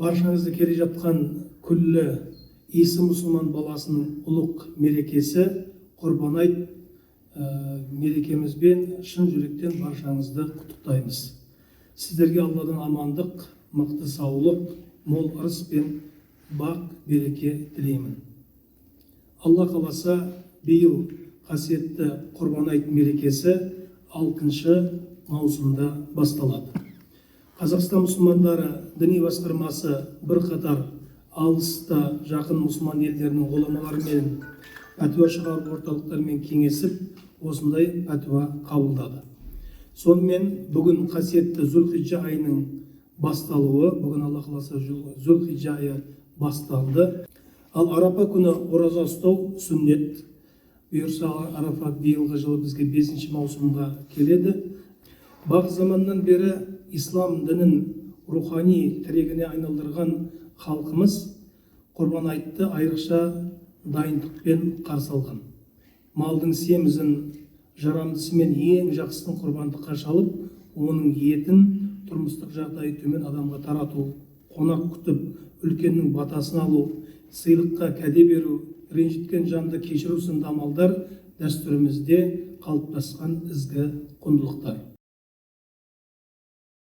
Баршаңызды келе жатқан күллі иісі мұсылман баласының ұлық мерекесі Құрбан айт мерекемізбен шын жүректен баршаңызды құттықтаймыз. Сіздерге Алладан амандық, мықты саулық, мол ырыс пен бақ береке тілеймін. Алла қаласа, биыл қасиетті Құрбан айт мерекесі 6 маусымда басталады. Қазақстан мұсылмандары діни басқармасы бірқатар алыста жақын мұсылман елдерінің ғұламаларымен пәтуа шығару орталықтарымен кеңесіп, осындай пәтуа қабылдады. Сонымен бүгін қасиетті Зүлхиджа айының басталуы, бүгін Алла қаласа Зүлхиджа айы басталды. Ал Арапа күні ораза ұстау сүннет. Бұйырса Арафа биылғы жылы бізге 5 маусымға келеді. Бақ заманнан бері ислам дінін рухани тірегіне айналдырған халқымыз Құрбан айтты айрықша дайындықпен қарсы алған. Малдың семізін, жарамдысымен ең жақсысын құрбандыққа шалып, оның етін тұрмыстық жағдайы төмен адамға тарату, қонақ күтіп, үлкеннің батасын алу, сыйлыққа кәде беру, ренжіткен жанды кешіру сынды амалдар дәстүрімізде қалыптасқан ізгі құндылықтар.